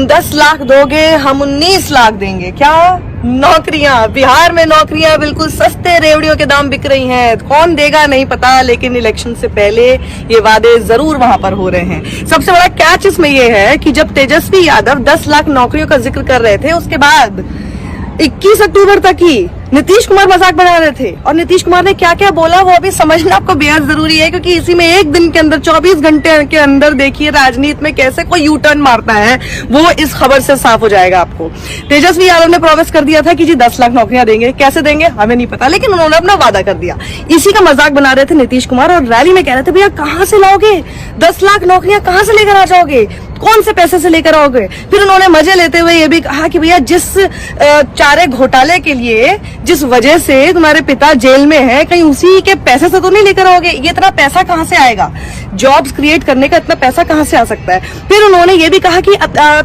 तुम 10 लाख दोगे, हम 19 लाख देंगे। क्या नौकरियां, बिहार में नौकरियां बिल्कुल सस्ते रेवड़ियों के दाम बिक रही हैं। कौन देगा नहीं पता, लेकिन इलेक्शन से पहले ये वादे जरूर वहां पर हो रहे हैं। सबसे बड़ा कैच इसमें ये है कि जब तेजस्वी यादव 10 लाख नौकरियों का जिक्र कर रहे थे, उसके बाद 21 अक्टूबर तक ही नीतीश कुमार मजाक बना रहे थे। और नीतीश कुमार ने क्या क्या बोला वो अभी समझना आपको बेहद जरूरी है, क्योंकि इसी में एक दिन के अंदर 24 घंटे के अंदर देखिए राजनीति में कैसे कोई यू टर्न मारता है, वो इस खबर से साफ हो जाएगा आपको। तेजस्वी यादव ने प्रॉमिस कर दिया था कि जी 10 लाख नौकरियां देंगे। कैसे देंगे हमें नहीं पता, लेकिन उन्होंने अपना वादा कर दिया। इसी का मजाक बना रहे थे नीतीश कुमार और रैली में कह रहे थे भैया कहां से लाओगे 10 लाख नौकरियां, कहां से लेकर आ जाओगे, कौन से पैसे से लेकर आओगे। फिर उन्होंने मजे लेते हुए ये भी कहा कि भैया जिस चारे घोटाले के लिए जिस वजह से तुम्हारे पिता जेल में है, कहीं उसी के पैसे से तो नहीं लेकर आओगे। ये इतना पैसा कहां से आएगा, जॉब्स क्रिएट करने का इतना पैसा कहां से आ सकता है। फिर उन्होंने ये भी कहा कि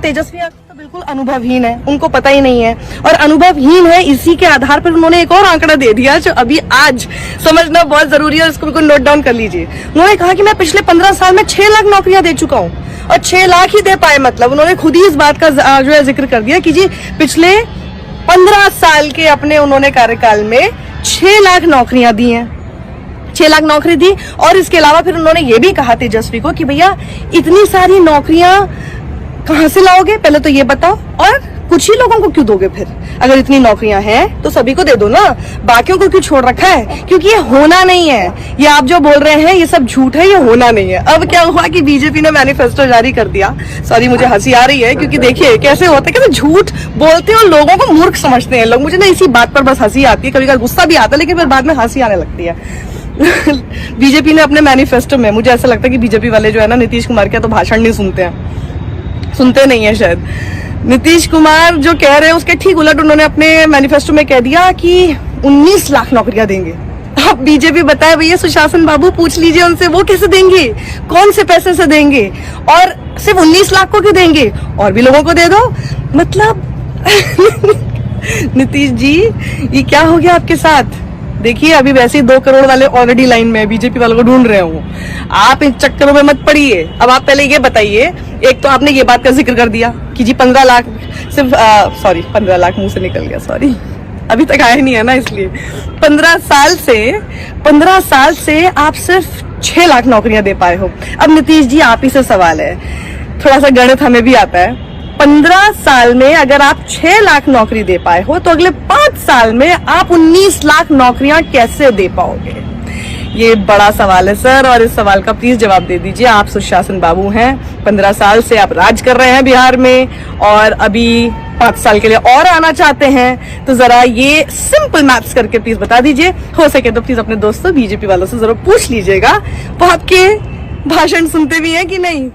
तेजस्वी तो बिल्कुल अनुभवहीन है, उनको पता ही नहीं है, और अनुभवहीन है इसी के आधार पर उन्होंने एक और आंकड़ा दे दिया जो अभी आज समझना बहुत जरूरी है, उसको बिल्कुल नोट डाउन कर लीजिए। उन्होंने कहा कि मैं पिछले 15 साल में 6 लाख नौकरियां दे चुका हूं, और 6 लाख ही दे पाए, मतलब उन्होंने खुद ही इस बात का जो है जिक्र कर दिया कि जी पिछले 15 साल के अपने उन्होंने कार्यकाल में 6 लाख नौकरियां दी हैं, 6 लाख नौकरी दी। और इसके अलावा फिर उन्होंने ये भी कहा तेजस्वी को कि भैया इतनी सारी नौकरियां कहां से लाओगे, पहले तो ये बताओ, और कुछ ही लोगों को क्यों दोगे। फिर अगर इतनी नौकरियां हैं तो सभी को दे दो ना, बाकियों को क्यों छोड़ रखा है, क्योंकि ये होना नहीं है। ये आप जो बोल रहे हैं ये सब झूठ है, ये होना नहीं है। अब क्या हुआ कि बीजेपी ने मैनिफेस्टो जारी कर दिया। सॉरी मुझे हंसी आ रही है, क्योंकि देखिए कैसे होता है, कैसे झूठ बोलते हैं और लोगों को मूर्ख समझते हैं लोग। मुझे ना इसी बात पर बस हंसी आती है, कभी कभी गुस्सा भी आता है, लेकिन फिर बाद में हंसी आने लगती है। बीजेपी ने अपने मैनिफेस्टो में, मुझे ऐसा लगता है कि बीजेपी वाले जो है ना नीतीश कुमार के तो भाषण नहीं सुनते नहीं है शायद। नीतीश कुमार जो कह रहे हैं उसके ठीक उलट उन्होंने अपने मैनिफेस्टो में कह दिया कि 19 लाख नौकरियां देंगे। अब बीजेपी बताए भैया सुशासन बाबू, पूछ लीजिए उनसे वो कैसे देंगे, कौन से पैसे से देंगे, और सिर्फ 19 लाख को क्यों देंगे, और भी लोगों को दे दो। मतलब नीतीश जी ये क्या हो गया आपके साथ। देखिए अभी वैसे ही 2 करोड़ वाले ऑलरेडी लाइन में बीजेपी वालों को ढूंढ रहे हो, आप इन चक्करों में मत पड़िए। अब आप पहले ये बताइए, एक तो आपने ये बात का जिक्र कर दिया कि जी 15 लाख सिर्फ 15 लाख मुंह से निकल गया, सॉरी अभी तक आया नहीं है ना, इसलिए 15 साल से आप सिर्फ 6 लाख नौकरियां दे पाए हो। अब नीतीश जी आप ही से सवाल है, थोड़ा सा गणित हमें भी आता है। 15 साल में अगर आप 6 लाख नौकरी दे पाए हो, तो अगले 5 साल में आप 19 लाख नौकरियां कैसे दे पाओगे। ये बड़ा सवाल है सर, और इस सवाल का प्लीज जवाब दे दीजिए। आप सुशासन बाबू हैं, 15 साल से आप राज कर रहे हैं बिहार में, और अभी 5 साल के लिए और आना चाहते हैं, तो जरा ये सिंपल मैथ्स करके प्लीज बता दीजिए। हो सके तो प्लीज अपने दोस्तों बीजेपी वालों से जरूर पूछ लीजिएगा, वो आपके भाषण सुनते भी हैं कि नहीं।